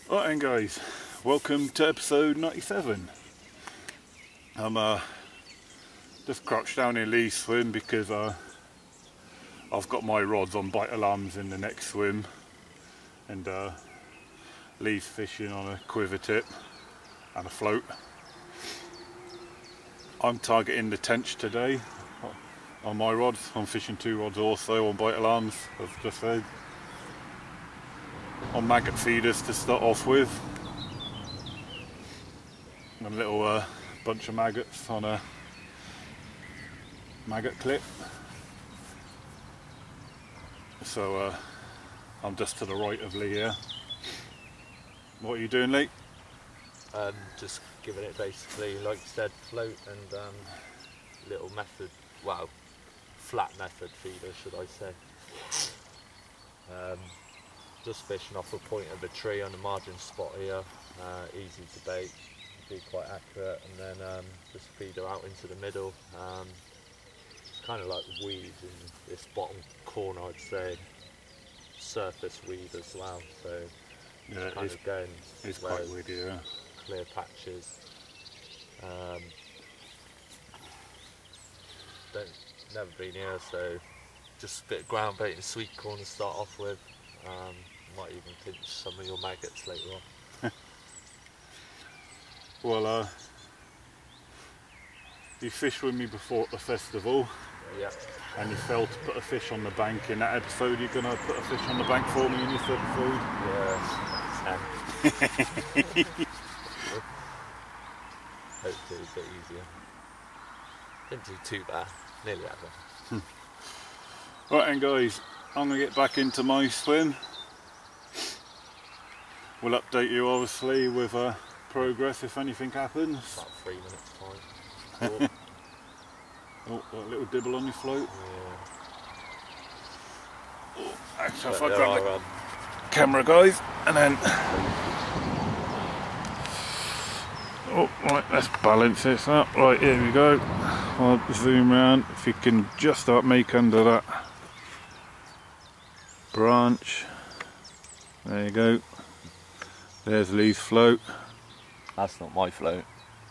Right then guys, welcome to episode 97. I'm just crouched down in Lee's swim because I've got my rods on bite alarms in the next swim, and Lee's fishing on a quiver tip and a float. I'm targeting the Tench today on my rods. I'm fishing 2 rods also on bite alarms, as I just said. On maggot feeders to start off with, and a little bunch of maggots on a maggot clip. So I'm just to the right of Lee here. What are you doing, Lee? Just giving it basically, like you said, float and little method, well, flat method feeder should I say. Just fishing off a point of a tree on the margin spot here, easy to bait, be quite accurate, and then just feed her out into the middle. It's kind of like weed in this bottom corner, I'd say, surface weed as well, so yeah, kind of going it's quite weedy, yeah. Clear patches. Never been here, so just a bit of ground bait and sweet corn to start off with. Might even pinch some of your maggots later on. Well, you fished with me before at the festival. Yeah. And you failed to put a fish on the bank in that episode. You're going to put a fish on the bank for me in this episode? Yeah. Hopefully a bit easier. Didn't do too bad. Nearly had one. Right then guys, I'm going to get back into my swim. We'll update you obviously with progress if anything happens. About 3 minutes time. Oh, got a little dibble on your float. Yeah. Oh, actually, if I grab the camera guys, and then... Oh, right, let's balance this up. Right, here we go. I'll zoom around. If you can just start make under that branch. There you go. There's Lee's float. That's not my float.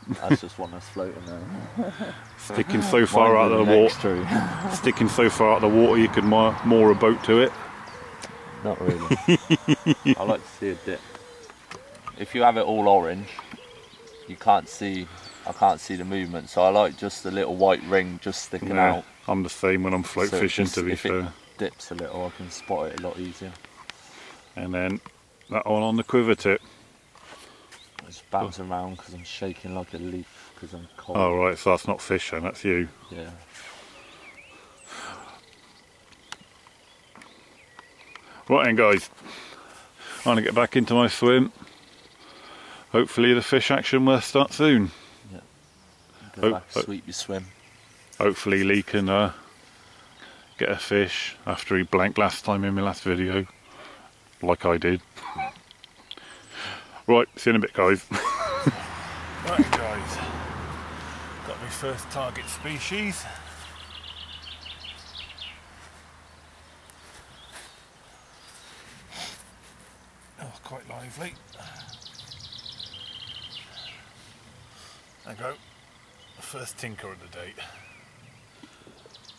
That's just one that's floating there. Sticking so far out of the water. Sticking so far out of the water you could moor a boat to it. Not really. I like to see a dip. If you have it all orange, you can't see. I can't see the movement, so I like just the little white ring just sticking out. I'm the same when I'm float fishing, to be fair. If it dips a little, I can spot it a lot easier. And then that one on the quiver tip. I just bounce around because I'm shaking like a leaf because I'm cold. Oh right, so that's not fish then, that's you. Yeah. Right then guys, I'm going to get back into my swim. Hopefully the fish action will start soon. Yeah. Go back, sweep your swim. Hopefully Lee can get a fish after he blanked last time in my last video, like I did. Right, see you in a bit guys. Right guys, got my first target species. Oh, quite lively. There you go, the first tinker of the day.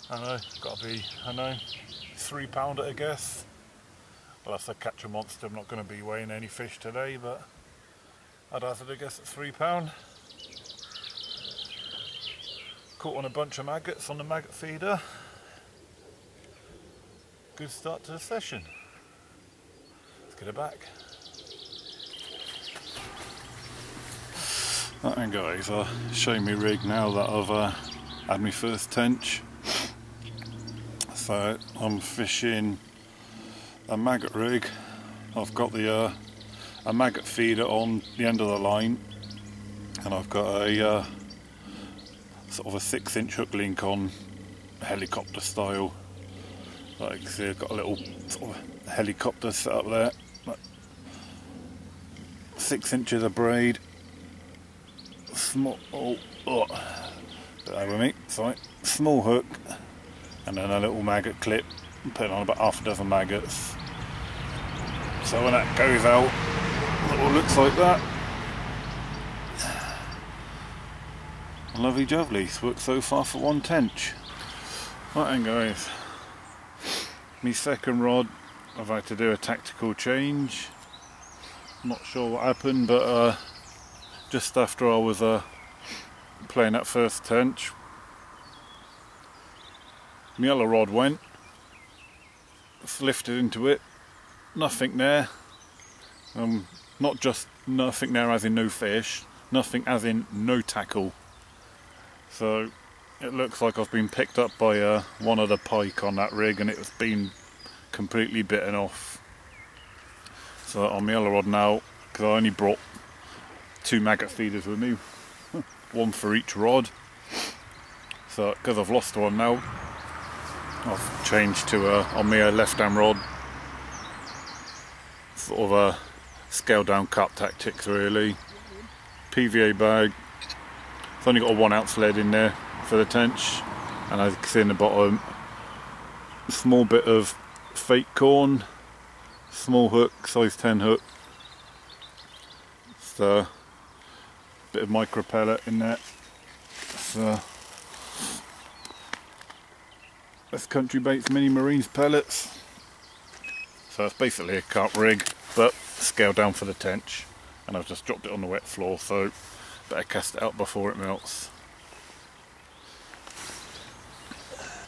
I know, got to be, I know, £3 I guess. Well, if I catch a monster, I'm not going to be weighing any fish today, but I'd hazard a guess at £3. Caught on a bunch of maggots on the maggot feeder. Good start to the session. Let's get it back. Right then guys, I'll show me rig now that I've had my first tench. So I'm fishing a maggot rig. I've got the a maggot feeder on the end of the line, and I've got a sort of a 6-inch hook link on, helicopter style. Like you can see, I've got a little sort of helicopter set up there. 6 inches of braid. Small, bear with me, sorry. Small hook, and then a little maggot clip. Putting on about half a dozen maggots. So when that goes out, It all looks like that. Lovely jubbly. It's worked so far for one tench. Right then guys, my second rod, I've had to do a tactical change. Not sure what happened, but just after I was playing that first tench, my yellow rod went, lifted into it, nothing there. Not just nothing there as in no fish, nothing as in no tackle. So it looks like I've been picked up by one of the pike on that rig, and it's been completely bitten off. So on my yellow rod now, because I only brought 2 maggot feeders with me, one for each rod. So because I've lost one now, I've changed to on my left hand rod, sort of a scale down cut tactics really. PVA bag. It's only got a 1 ounce lead in there for the tench, and as you can see in the bottom, a small bit of fake corn, small hook, size 10 hook, just a bit of micro pellet in there. That's Country Baits Mini Marines pellets. So it's basically a carp rig, but scaled down for the tench, and I've just dropped it on the wet floor, so better cast it out before it melts.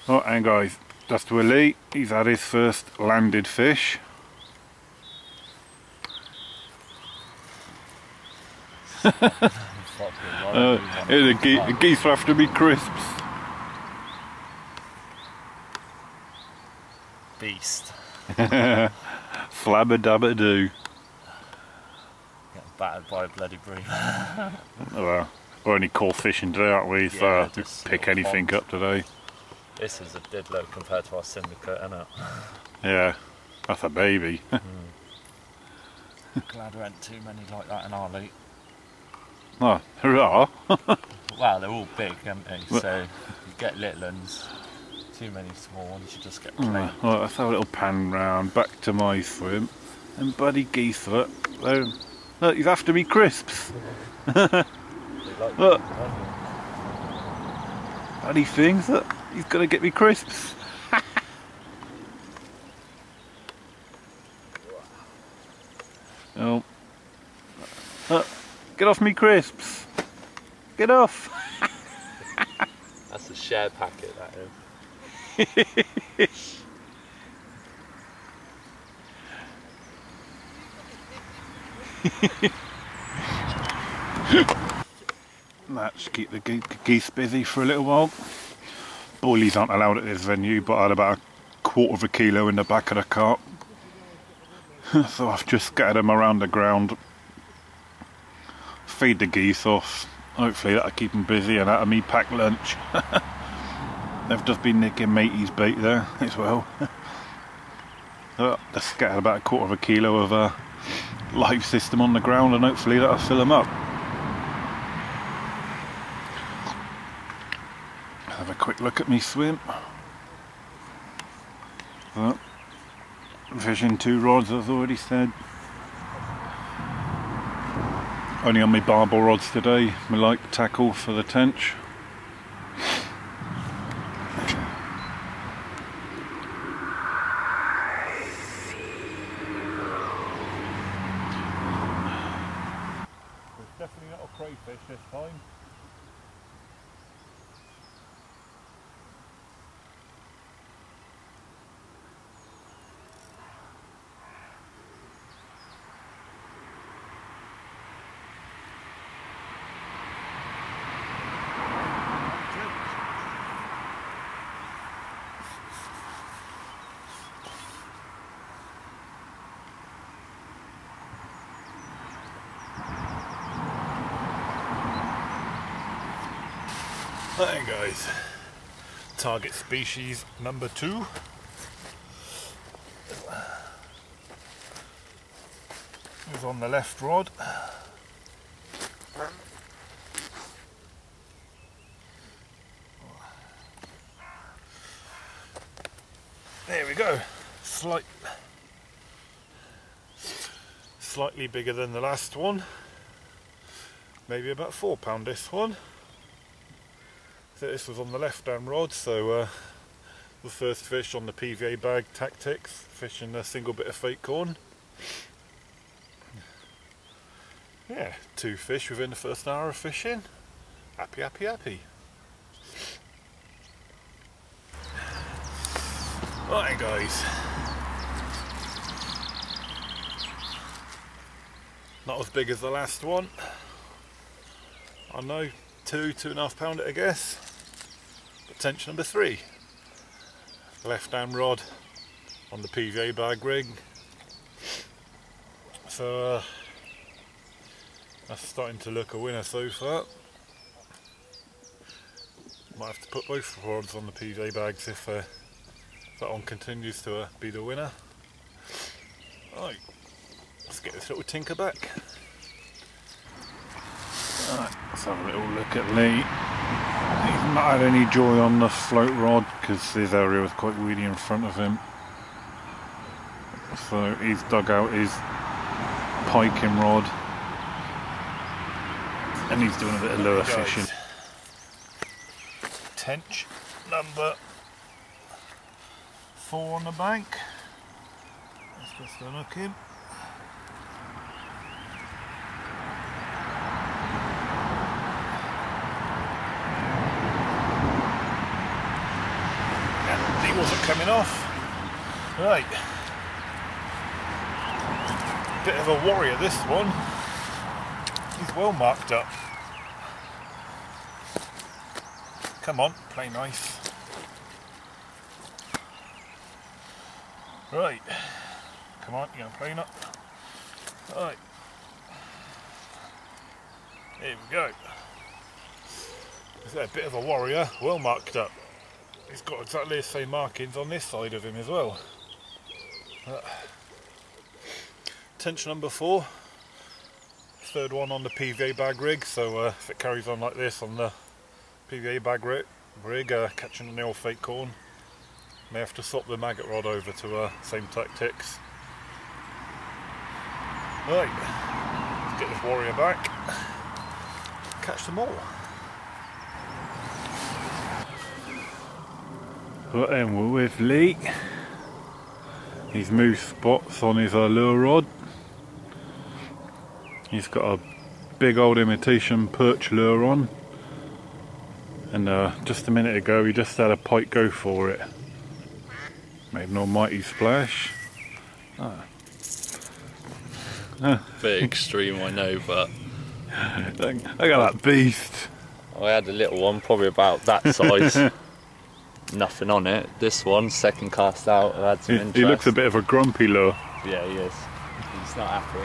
Oh, and guys, that's Willie. He's had his first landed fish. The geese will have to be crisps. Beast. Flabba dabba doo. Getting battered by a bloody bream. Oh, well, we're only coarse fishing today, aren't we? So we pick anything pond up today. This is a dead load compared to our syndicate, isn't it? Yeah, that's a baby. Glad there ain't too many like that in our lake. Oh, hurrah! Well, they're all big, aren't they? So you get little ones, too many small ones, you just get plain. Right, let's have a little pan round back to my swim. And buddy geese, look, he's after me crisps. Look, buddy things, look, he's gonna get me crisps. Oh, get off me crisps! Get off! That's a share packet, that is. That should keep the geese busy for a little while. Boilies aren't allowed at this venue, but I had about 1/4 kilo in the back of the cart. So I've just scattered them around the ground. Feed the geese off. Hopefully that'll keep them busy and out of me pack lunch. They've just been nicking matey's bait there as well. They've scattered about 1/4 kilo of live system on the ground, and hopefully that'll fill them up. Have a quick look at me swim. Fishing 2 rods, as I've already said. Only on my barbel rods today, my light tackle for the tench. There's definitely not a crayfish this time. Hey guys, target species number 2. Is on the left rod. There we go. Slight slightly bigger than the last one. Maybe about £4 this one. So this was on the left hand rod, so the first fish on the PVA bag tactics, fishing a single bit of fake corn. Yeah, 2 fish within the first hour of fishing. Happy, happy, happy. Right guys. Not as big as the last one. I know, 2.5 I guess. But tench number 3. Left hand rod on the PVA bag rig. So that's starting to look a winner so far. Might have to put both rods on the PVA bags if that one continues to be the winner. Right, let's get this little tinker back. Right, let's have a little look at Lee. He's not had any joy on the float rod because his area was quite weedy in front of him. So he's dug out his piking rod and he's doing a bit of lure fishing. Tench number 4 on the bank. Let's just go look him. He wasn't coming off. Right. Bit of a warrior this one. He's well marked up. Come on, play nice. Right. Come on, you're playing up. Right. Here we go. Is that a bit of a warrior? Well marked up. He's got exactly the same markings on this side of him as well. Tench number 4. 3rd one on the PVA bag rig, so if it carries on like this on the PVA bag rig, catching the old fake corn, may have to swap the maggot rod over to same tactics. Right, let's get this warrior back, catch them all. Right then, we're with Lee. He's moved spots on his lure rod. He's got a big old imitation perch lure on, and just a minute ago he just had a pike go for it. Made an almighty splash. Bit extreme, I know, but look at that beast. I had a little one, probably about that size. Nothing on it. This one, second cast out, I had some interest. He looks a bit of a grumpy lure. Yeah, he is. He's not happy.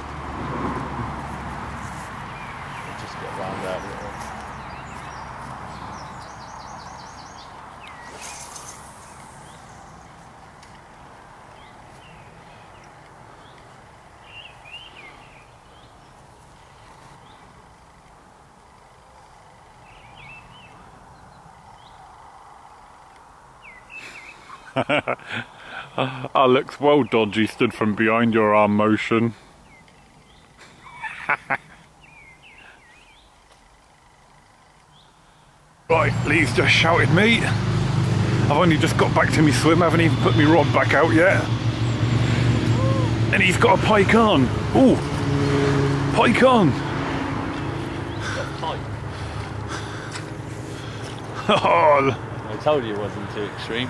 Just get around there a little. That looks well dodgy, stood from behind your arm motion. Right, Lee's just shouted me. I've only just got back to me swim, haven't even put my rod back out yet. And he's got a pike on. Ooh, pike on. Pike. Oh. I told you it wasn't too extreme.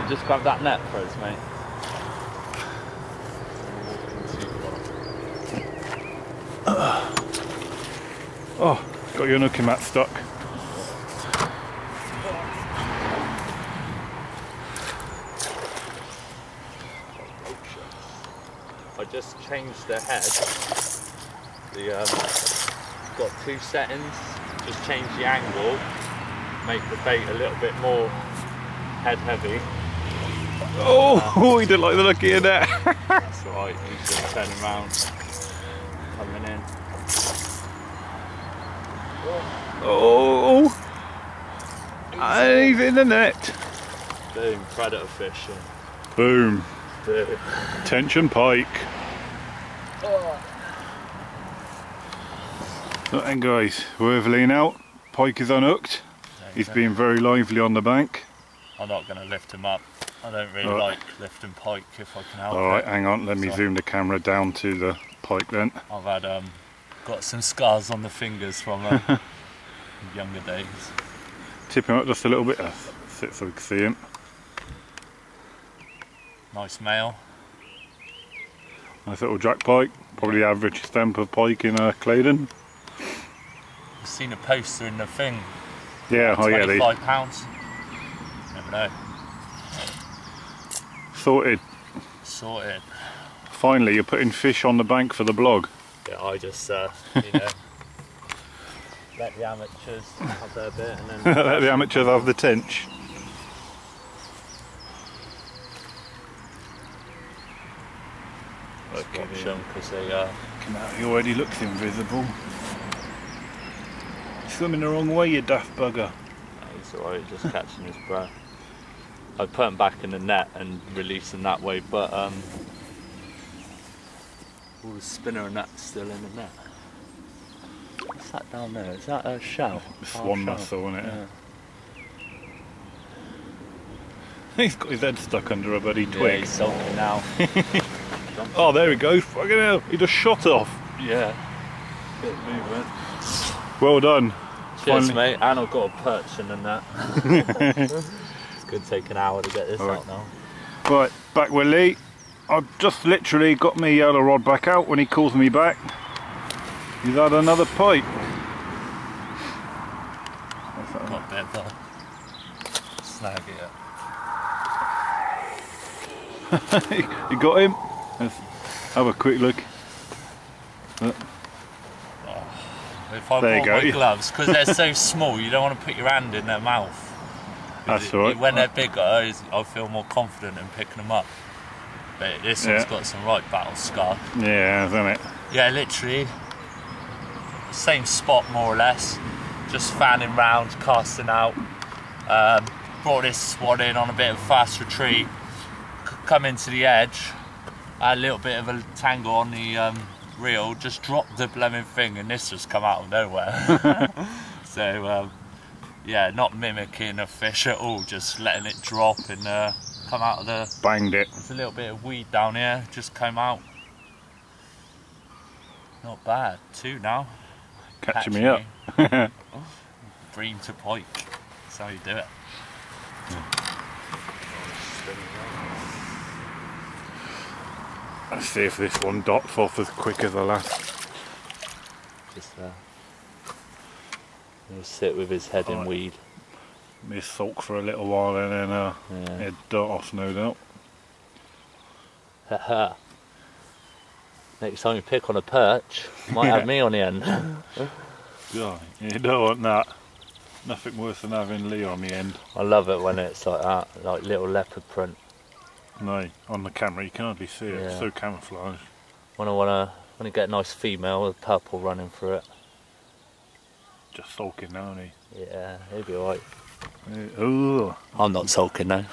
You just grab that net for us, mate. Oh, got your nookie mat stuck. I just changed the head. Got 2 settings. Just change the angle. Make the bait a little bit more head heavy. Oh, he didn't like the look of that. That's right, he's just turning around, coming in. Oh, and he's in the net. Boom, predator fishing. Boom. Boom. Tench and pike. Oh. So then guys, we're overlaying out. Pike is unhooked. He's being very lively on the bank. I'm not going to lift him up. I don't really like lifting pike if I can help it. Alright, hang on, let me zoom the camera down to the pike then. I've had got some scars on the fingers from younger days. Tip him up just a little bit, sit so we can see him. Nice male. Nice little jack pike, probably the average stamp of pike in Claydon. I've seen a poster in the thing. Yeah, oh yeah, £25. Never know. Sorted. Sorted. Finally, you're putting fish on the bank for the blog. Yeah, I just, you know, let the amateurs have their bit and then... Let the amateurs have the tench. Okay, because they come out, he already looks invisible. You're swimming the wrong way, you daft bugger. He's alright, just catching his breath. I put him back in the net and release him that way, but all the spinner and that's still in the net. What's that down there? Is that a shell? Swan mussel, isn't it? Yeah. He's got his head stuck under a bloody twig. Yeah, he's sulking now. Oh, there he goes. Fucking hell, he just shot off. Yeah. Bit of movement. Well done. Cheers, mate. And I've got a perch in the net. It's going to take an hour to get this out now. Right, back with Lee. I've just literally got my yellow rod back out when he calls me back. He's had another pike. Got a bit though. Snag it. You got him? Let's have a quick look. If I bought my gloves, because they're so small, you don't want to put your hand in their mouth. That's alright. When they're bigger, I feel more confident in picking them up. But this one's got some right battle scar. Yeah, hasn't it? Yeah, literally. Same spot more or less. Just fanning round, casting out. Brought this one in on a bit of fast retreat. Come into the edge. Had a little bit of a tangle on the reel. Just dropped the blooming thing and this just come out of nowhere. So, yeah, not mimicking a fish at all. Just letting it drop and come out of the... Banged it. There's a little bit of weed down here. Just came out. Not bad. 2 now. Catching me up. Bream to pike. That's how you do it. Let's see if this one dots off as quick as the last. Just there. He'll sit with his head in weed. May sulk for a little while and then he'd dart off, no doubt. Haha. Next time you pick on a perch, might have me on the end. Yeah, you don't want that. Nothing worse than having Lee on the end. I love it when it's like that, like little leopard print. No, on the camera you can hardly see it. It's so camouflaged. When I want to get a nice female with purple running through it. Just sulking now, isn't he? Yeah, he'll be alright. Ooh. I'm not sulking now.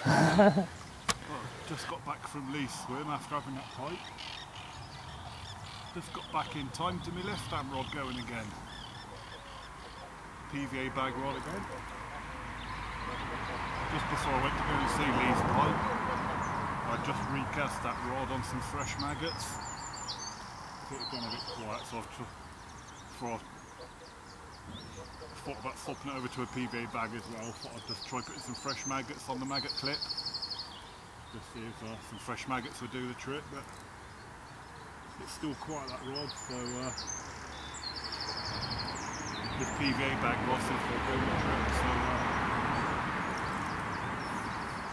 Just got back from Lee swim after having that pike. Just got back in time to my left hand rod going again. PVA bag rod again. Just before I went to go and see Lee's pike, I just recast that rod on some fresh maggots. Thought it had gone a bit quiet, so I thought about swapping it over to a PVA bag as well. Thought I'd just try putting some fresh maggots on the maggot clip. Just see if some fresh maggots would do the trick, but it's still quiet, that rod, so this PVA bag rod seems to do the trick, so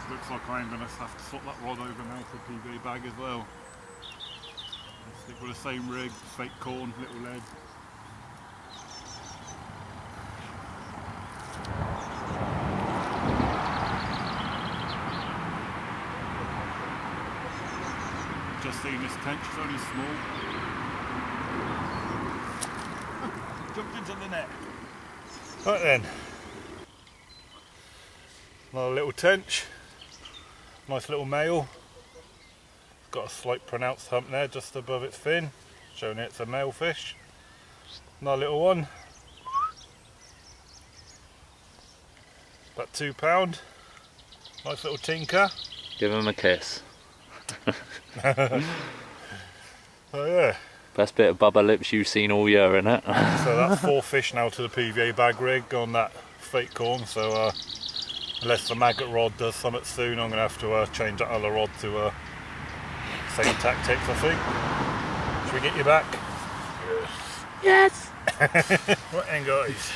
looks like I'm going to have to swap that rod over now to a PVA bag as well. I'll stick with the same rig, fake corn, little lead. Just seen this tench, it's only small. Jumped into the net. Right then. Another little tench. Nice little male. Got a slight pronounced hump there just above its fin, showing it's a male fish. Another little one. About £2. Nice little tinker. Give him a kiss. Oh yeah. Best bit of bubba lips you've seen all year, innit? So that's 4 fish now to the PVA bag rig on that fake corn. So unless the maggot rod does something soon, I'm going to have to change that other rod to same tactics, I think. Should we get you back? Yes! Right then guys.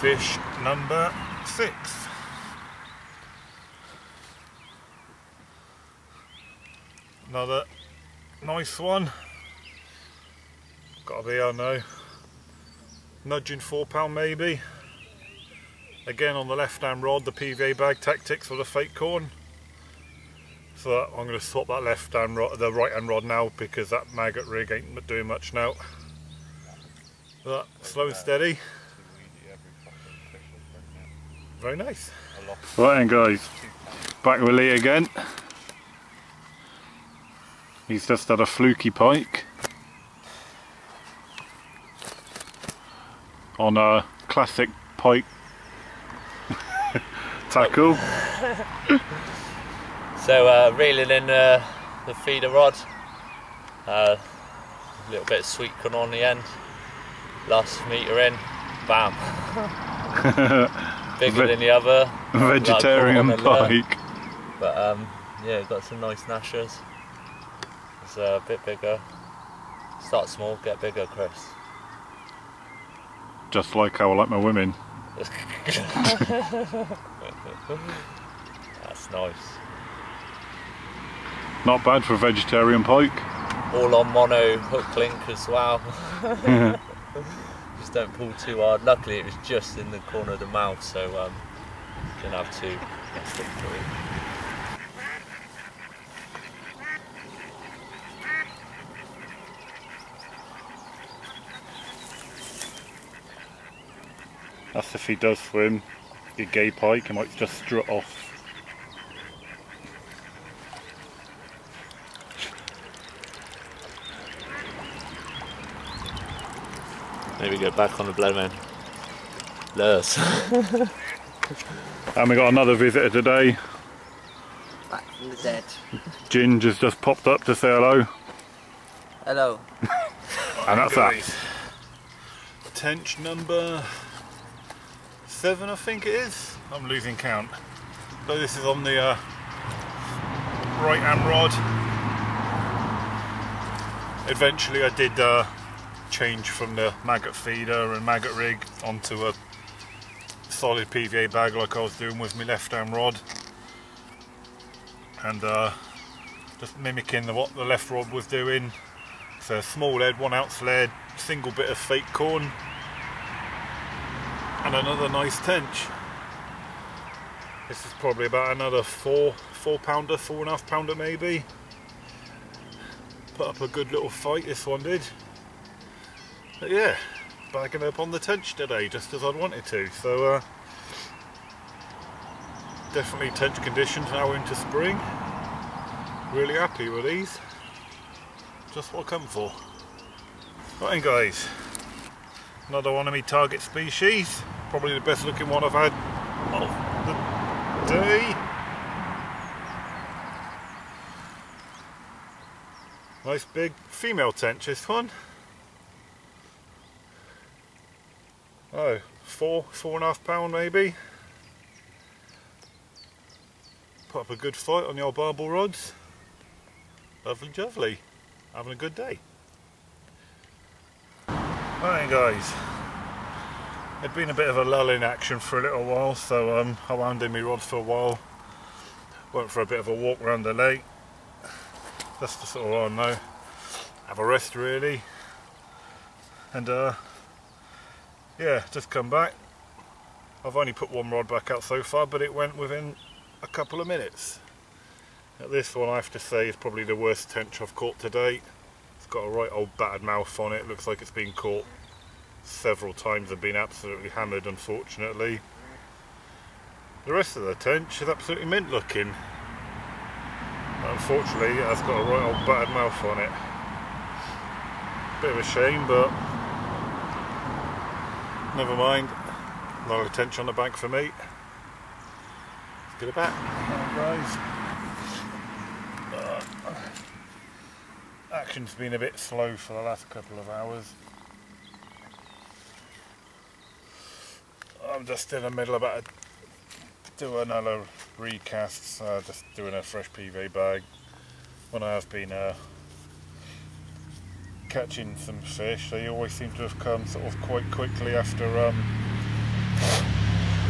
Fish number 6. Another nice one. Gotta be, I know, nudging £4 maybe. Again on the left hand rod, the PVA bag tactics for the fake corn. So I'm going to swap that left hand rod, the right hand rod now, because that maggot rig ain't doing much now. But slow and steady. Very nice. Right then guys, back with Lee again. He's just had a fluky pike on a classic pike tackle. So reeling in the feeder rod, a little bit of sweet corn on the end, last metre in, bam. Bigger than the other. Vegetarian pike. But yeah, got some nice gnashers. It's a bit bigger. Start small, get bigger, Chris. Just like how I like my women. That's nice. Not bad for a vegetarian pike. All on mono hook link as well. Just don't pull too hard. Luckily it was just in the corner of the mouth, so didn't have to stick through. That's if he does swim. Your gay pike, he might just strut off. Maybe go back on the bloodman. Lures. And we got another visitor today. Back from the dead. Ginger's just popped up to say hello. Hello. And that's that. Tench number 7, I think it is. I'm losing count. So this is on the right hand rod. Eventually I did change from the maggot feeder and maggot rig onto a solid PVA bag like I was doing with my left hand rod, and just mimicking what the left rod was doing. So small head, 1 ounce lead, single bit of fake corn, and another nice tench. This is probably about another 4 pounder, 4.5 pounder maybe. Put up a good little fight, this one did. But yeah, bagging up on the tench today, just as I'd wanted to. So definitely tench conditions now into spring. Really happy with these. Just what I come for. Right then guys, another one of my target species. Probably the best looking one I've had of the day. Nice big female tench, this one. Oh, 4.5 pound maybe. Put up a good fight on the old barbel rods. Lovely jubbly. Having a good day. Right guys, there'd been a bit of a lull in action for a little while, so I wound in my rods for a while. Went for a bit of a walk around the lake. Just to sort of, I don't know, have a rest really. And yeah, just come back. I've only put 1 rod back out so far, but it went within a couple of minutes. Now, this one I have to say is probably the worst tench I've caught to date. It's got a right old battered mouth on it. Looks like it's been caught several times and been absolutely hammered, unfortunately. The rest of the tench is absolutely mint looking. But unfortunately it has got a right old battered mouth on it. Bit of a shame, but never mind. No Tench on the bank for me. Let's get it back. Guys. Action's been a bit slow for the last couple of hours. I'm just in the middle about to do another recast, just doing a fresh PV bag. When I have been catching some fish, they always seem to have come sort of quite quickly after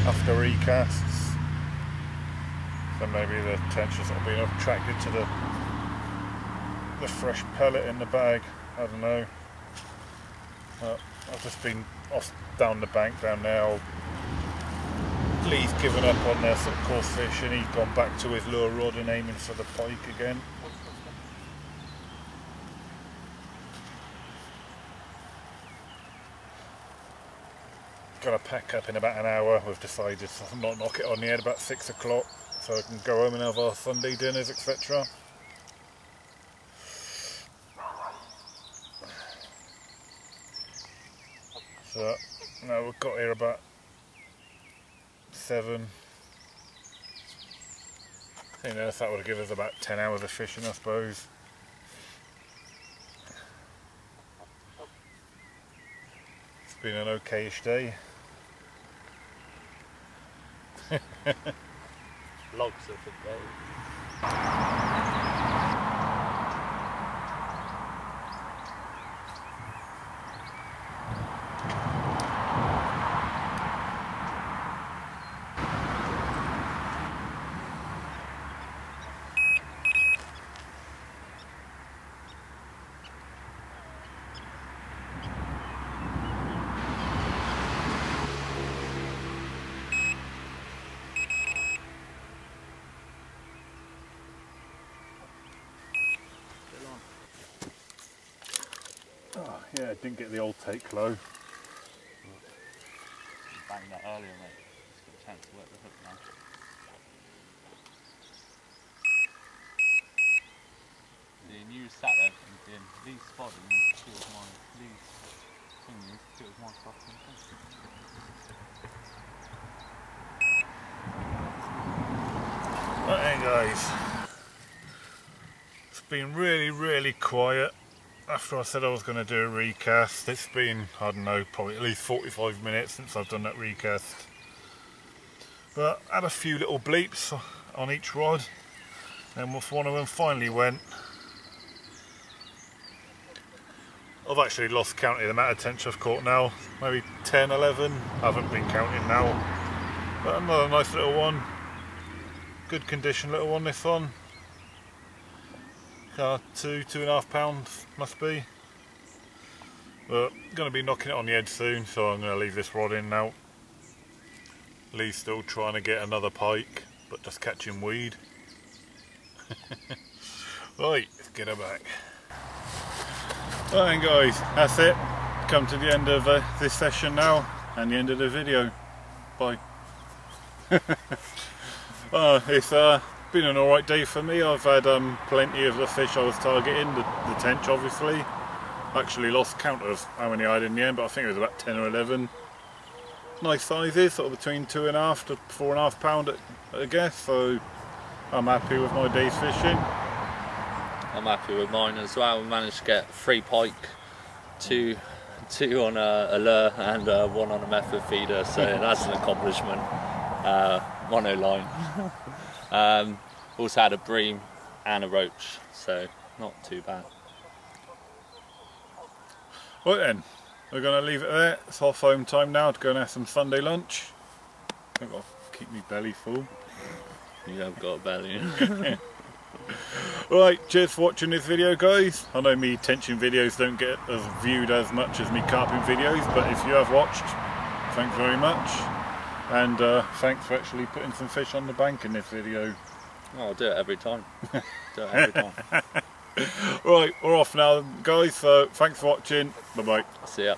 recasts. So maybe the tench has sort of been attracted to the fresh pellet in the bag. I don't know. I've just been off down the bank down there. Lee's given up on their sort of coarse fish and he's gone back to his lure rod and aiming for the pike again. Gonna pack up in about an hour. We've decided to not knock it on the head about 6 o'clock so I can go home and have our Sunday dinners, etc. So now we've got here about 7. You know, that would give us about 10 hours of fishing, I suppose. It's been an okayish day. Logs of the day. Oh, yeah, didn't get the old take low. Banged that earlier, mate. Just got a chance to work the hook now. See, and you sat there thinking, Lee's spotted and two of my Lee's thingies, two of my fucking things. Right, guys. It's been really quiet. After I said I was going to do a recast, it's been, I don't know, probably at least 45 minutes since I've done that recast. But I had a few little bleeps on each rod, and one of them finally went. I've actually lost count of the amount of tench I've caught now, maybe 10, 11, I haven't been counting now. But another nice little one, good condition little one this one. 2.5 pounds must be. But I'm going to be knocking it on the head soon, so I'm going to leave this rod in now. Lee's still trying to get another pike, but just catching weed. Right, let's get her back. Right guys, that's it. Come to the end of this session now, and the end of the video. Bye. It's been an alright day for me. I've had plenty of the fish I was targeting, the tench obviously. Actually lost count of how many I had in the end, but I think it was about 10 or 11. Nice sizes, sort of between 2.5 to 4.5 pound I guess, so I'm happy with my day's fishing. I'm happy with mine as well. We managed to get 3 pike, two on a lure and 1 on a method feeder, so that's an accomplishment. Monoline. Also had a bream and a roach, so not too bad. Right then, we're going to leave it there. It's off home time now to go and have some Sunday lunch. I've got to keep my belly full. You have got a belly. Right, cheers for watching this video guys. I know me tenching videos don't get as viewed as much as me carping videos, but if you have watched, thanks very much. And thanks for actually putting some fish on the bank in this video. Oh, I'll do it every time. Do it every time. Right, we're off now guys, so thanks for watching. Bye bye. See ya.